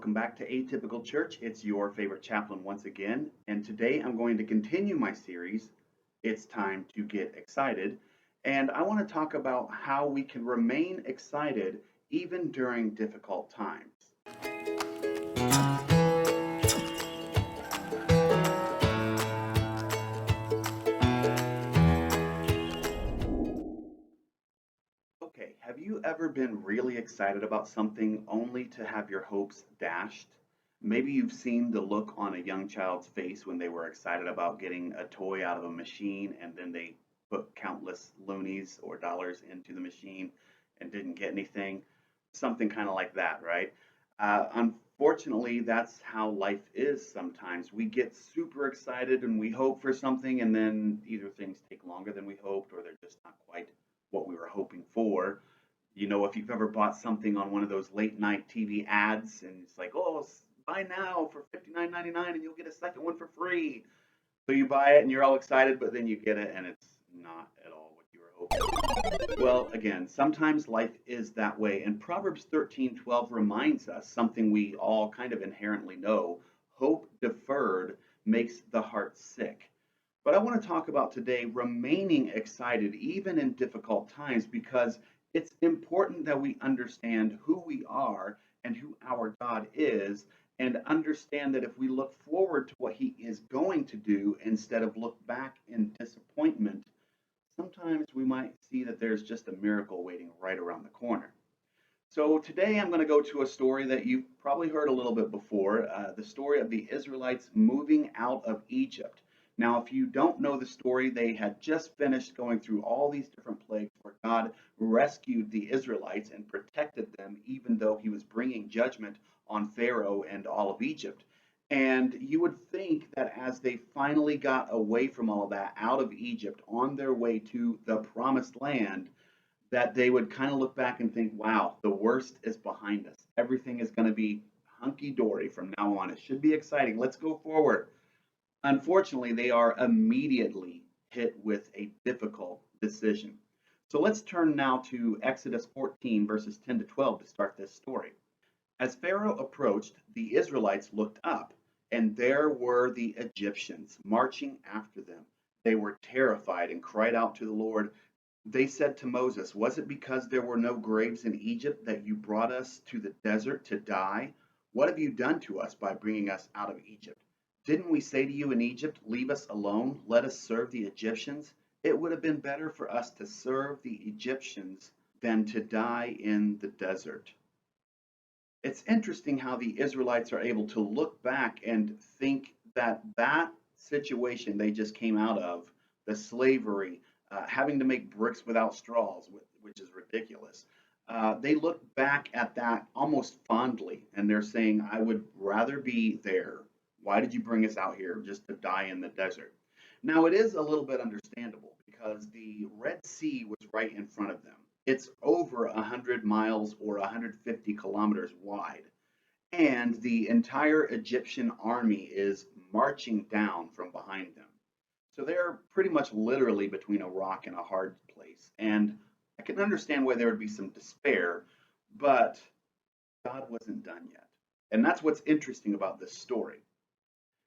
welcome back to Atypical Church. It's your favorite chaplain once again, and today I'm going to continue my series, It's Time to Get Excited, and I want to talk about how we can remain excited even during difficult times. Okay, have you ever been really excited about something only to have your hopes dashed? Maybe you've seen the look on a young child's face when they were excited about getting a toy out of a machine and then they put countless loonies or dollars into the machine and didn't get anything. Something kind of like that, right? Unfortunately, that's how life is sometimes. We get super excited and we hope for something, and then either things take longer than we hoped or they're just not quite what we were hoping for. You know, if you've ever bought something on one of those late night TV ads and it's like, oh, buy now for $59.99 and you'll get a second one for free. So you buy it and you're all excited, but then you get it and it's not at all what you were hoping. Well, again, sometimes life is that way. And Proverbs 13:12 reminds us something we all kind of inherently know: hope deferred makes the heart sick. But I want to talk about today remaining excited even in difficult times because it's important that we understand who we are and who our God is, and understand that if we look forward to what He is going to do instead of look back in disappointment, sometimes we might see that there's just a miracle waiting right around the corner. So today I'm going to go to a story that you've probably heard a little bit before, the story of the Israelites moving out of Egypt. Now, if you don't know the story, they had just finished going through all these different plagues where God rescued the Israelites and protected them, even though He was bringing judgment on Pharaoh and all of Egypt. And you would think that as they finally got away from all of that, out of Egypt, on their way to the promised land, that they would kind of look back and think, wow, the worst is behind us. Everything is going to be hunky dory from now on. It should be exciting. Let's go forward. Unfortunately, they are immediately hit with a difficult decision. So let's turn now to Exodus 14, verses 10 to 12 to start this story. As Pharaoh approached, the Israelites looked up, and there were the Egyptians marching after them. They were terrified and cried out to the Lord. They said to Moses, "Was it because there were no graves in Egypt that you brought us to the desert to die? What have you done to us by bringing us out of Egypt? Didn't we say to you in Egypt, 'Leave us alone, let us serve the Egyptians'? It would have been better for us to serve the Egyptians than to die in the desert." It's interesting how the Israelites are able to look back and think that that situation they just came out of, the slavery, having to make bricks without straws, which is ridiculous. They look back at that almost fondly, and they're saying, "I would rather be there. Why did you bring us out here just to die in the desert?" Now, it is a little bit understandable because the Red Sea was right in front of them. It's over 100 miles or 150 kilometers wide, and the entire Egyptian army is marching down from behind them. So they're pretty much literally between a rock and a hard place. And I can understand why there would be some despair, but God wasn't done yet. And that's what's interesting about this story.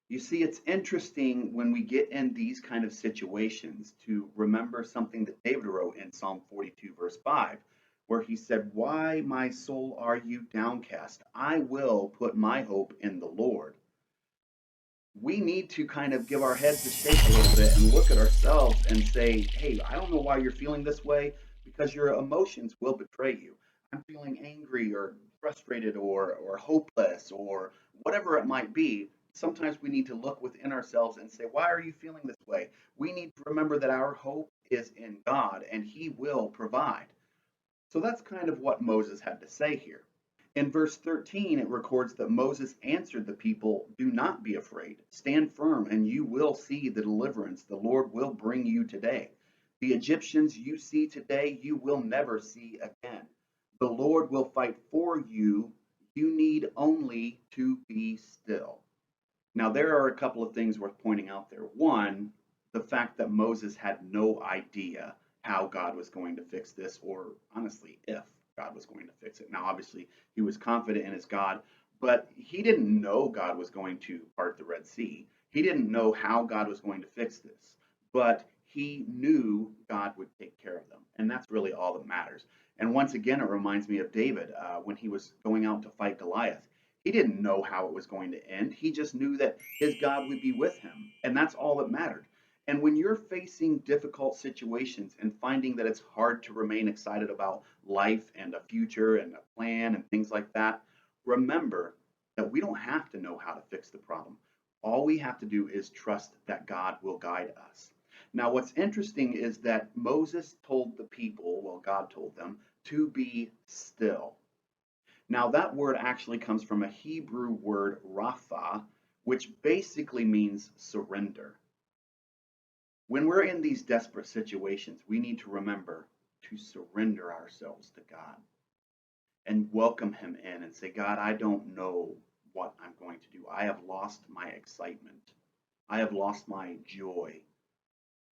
You see, it's interesting when we get in these kind of situations to remember something that David wrote in Psalm 42, verse 5, where he said, "Why, my soul, are you downcast? I will put my hope in the Lord." We need to kind of give our heads a shake a little bit and look at ourselves and say, "Hey, I don't know why you're feeling this way, because your emotions will betray you. I'm feeling angry or frustrated or hopeless or whatever it might be." Sometimes we need to look within ourselves and say, "Why are you feeling this way?" We need to remember that our hope is in God and He will provide. So that's kind of what Moses had to say here. In verse 13, it records that Moses answered the people, "Do not be afraid. Stand firm, and you will see the deliverance the Lord will bring you today. The Egyptians you see today, you will never see again. The Lord will fight for you. You need only to be still." Now, there are a couple of things worth pointing out there. One, the fact that Moses had no idea how God was going to fix this, or honestly, if God was going to fix it. Now, obviously, he was confident in his God, But he didn't know God was going to part the Red Sea. He didn't know how God was going to fix this, but he knew God would take care of them. And that's really all that matters. And once again, it reminds me of David when he was going out to fight Goliath. He didn't know how it was going to end. He just knew that his God would be with him. And that's all that mattered. And when you're facing difficult situations and finding that it's hard to remain excited about life and a future and a plan and things like that, remember that we don't have to know how to fix the problem. All we have to do is trust that God will guide us. Now, what's interesting is that Moses told the people, well, God told them, to be still. Now, that word actually comes from a Hebrew word, rapha, which basically means surrender. When we're in these desperate situations, we need to remember to surrender ourselves to God and welcome Him in and say, God, I don't know what I'm going to do. I have lost my excitement. I have lost my joy,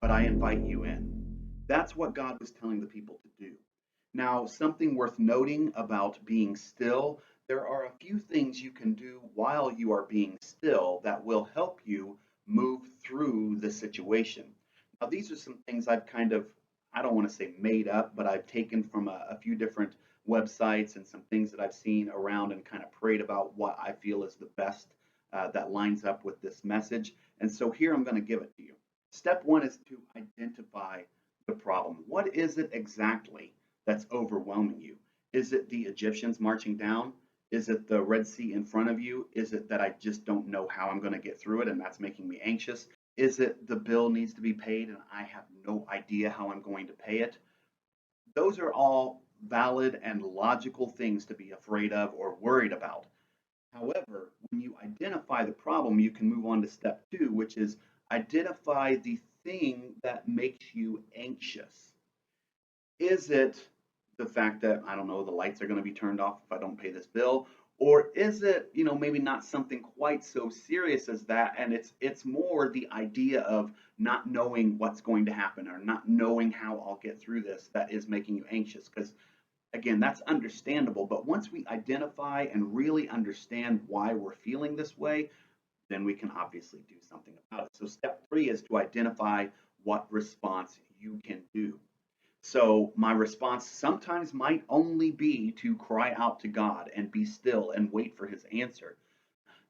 but I invite you in. That's what God was telling the people to do. Now, something worth noting about being still, there are a few things you can do while you are being still that will help you move through the situation. Now, these are some things I've kind of, I don't want to say made up, but I've taken from a few different websites and some things that I've seen around and kind of prayed about what I feel is the best that lines up with this message. And so here I'm going to give it to you. Step one is to identify the problem. What is it exactly that's overwhelming you? Is it the Egyptians marching down? Is it the Red Sea in front of you? Is it that I just don't know how I'm going to get through it and that's making me anxious? Is it the bill needs to be paid and I have no idea how I'm going to pay it? Those are all valid and logical things to be afraid of or worried about. However, when you identify the problem, you can move on to step two, which is identify the thing that makes you anxious. Is it the fact that, I don't know, the lights are going to be turned off if I don't pay this bill? Or is it, maybe not something quite so serious as that, and it's more the idea of not knowing what's going to happen or not knowing how I'll get through this that is making you anxious? Because again, that's understandable, but once we identify and really understand why we're feeling this way, then we can obviously do something about it. So step three is to identify what response you can do. So my response sometimes might only be to cry out to God and be still and wait for his answer.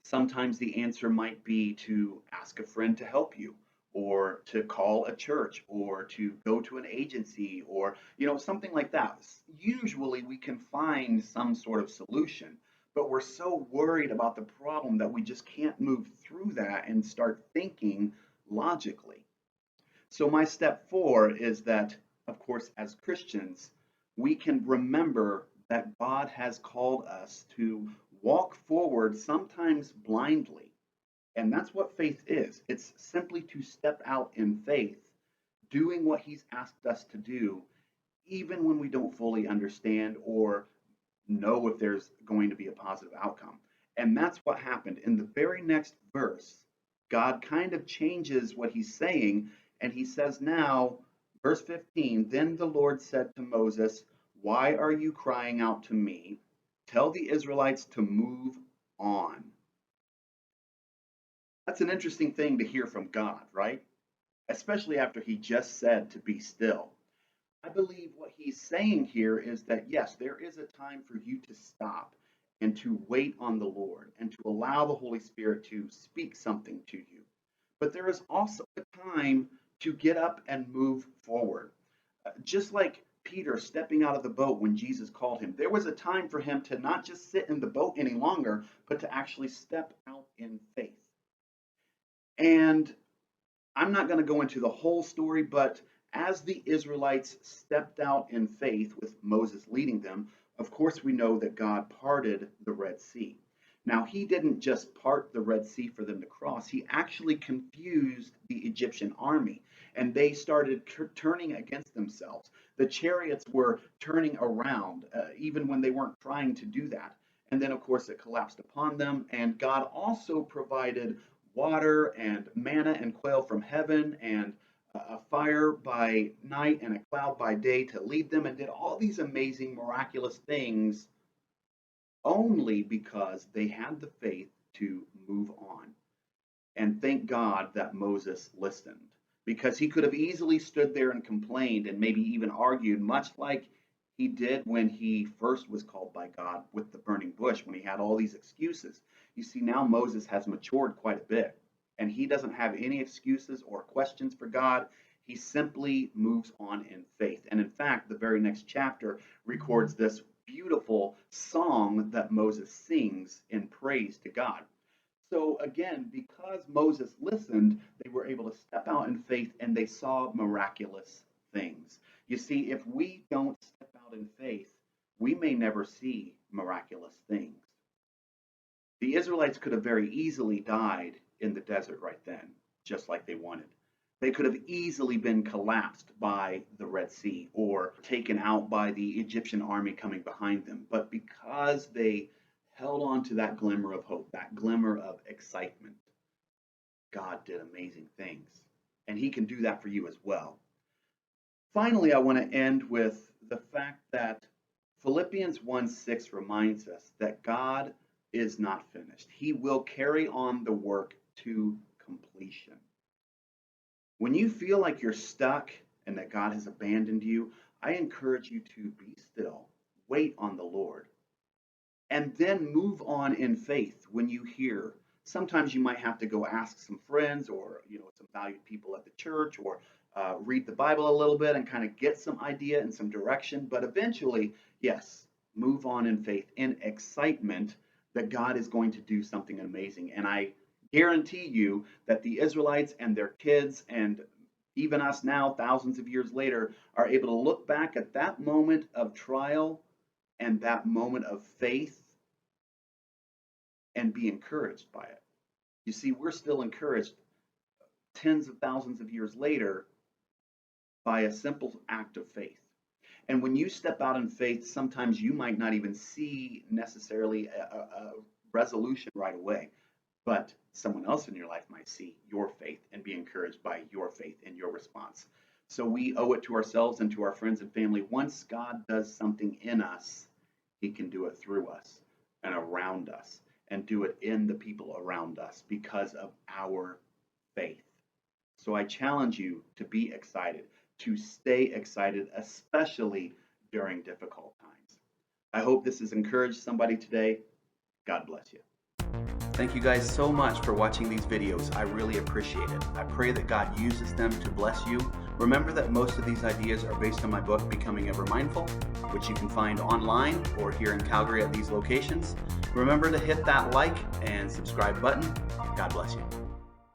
Sometimes the answer might be to ask a friend to help you, or to call a church, or to go to an agency, or something like that. Usually we can find some sort of solution, but we're so worried about the problem that we just can't move through that and start thinking logically. So my step four is that, of course, as Christians, we can remember that God has called us to walk forward, sometimes blindly. And that's what faith is. It's simply to step out in faith, doing what he's asked us to do, even when we don't fully understand or know if there's going to be a positive outcome. And that's what happened. In the very next verse, God kind of changes what he's saying, and he says now, verse 15, then the Lord said to Moses, why are you crying out to me? Tell the Israelites to move on. That's an interesting thing to hear from God, right? Especially after he just said to be still. I believe what he's saying here is that yes, there is a time for you to stop and to wait on the Lord and to allow the Holy Spirit to speak something to you. But there is also a time to get up and move forward. Just like Peter stepping out of the boat when Jesus called him, there was a time for him to not just sit in the boat any longer, but to actually step out in faith. And I'm not going to go into the whole story, but as the Israelites stepped out in faith with Moses leading them, of course, we know that God parted the Red Sea. Now, he didn't just part the Red Sea for them to cross, he actually confused the Egyptian army, and they started turning against themselves. The chariots were turning around, even when they weren't trying to do that. And then, of course, it collapsed upon them, and God also provided water and manna and quail from heaven and a fire by night and a cloud by day to lead them, and did all these amazing miraculous things only because they had the faith to move on. And thank God that Moses listened, because he could have easily stood there and complained and maybe even argued, much like he did when he first was called by God with the burning bush, when he had all these excuses. You see, now Moses has matured quite a bit, and he doesn't have any excuses or questions for God. He simply moves on in faith. And in fact, the very next chapter records this beautiful song that Moses sings in praise to God. So again, because Moses listened, they were able to step out in faith and they saw miraculous things. You see, if we don't step out in faith, we may never see miraculous things. The Israelites could have very easily died in the desert right then, just like they wanted. They could have easily been collapsed by the Red Sea or taken out by the Egyptian army coming behind them. But because they held on to that glimmer of hope, that glimmer of excitement, God did amazing things. And He can do that for you as well. Finally, I want to end with the fact that Philippians 1:6 reminds us that God is not finished. He will carry on the work to completion. When you feel like you're stuck and that God has abandoned you, I encourage you to be still, wait on the Lord, and then move on in faith when you hear. Sometimes you might have to go ask some friends or some valued people at the church, or read the Bible a little bit and kind of get some idea and some direction. But eventually, yes, move on in faith, in excitement that God is going to do something amazing. And I guarantee you that the Israelites and their kids, and even us now, thousands of years later, are able to look back at that moment of trial and that moment of faith and be encouraged by it. You see, we're still encouraged tens of thousands of years later by a simple act of faith. And when you step out in faith, sometimes you might not even see necessarily a resolution right away, but someone else in your life might see your faith and be encouraged by your faith and your response. So we owe it to ourselves and to our friends and family. Once God does something in us, He can do it through us and around us, and do it in the people around us because of our faith. So I challenge you to be excited, to stay excited, especially during difficult times. I hope this has encouraged somebody today. God bless you. Thank you guys so much for watching these videos. I really appreciate it. I pray that God uses them to bless you. Remember that most of these ideas are based on my book, Becoming Ever Mindful, which you can find online or here in Calgary at these locations. Remember to hit that like and subscribe button. God bless you.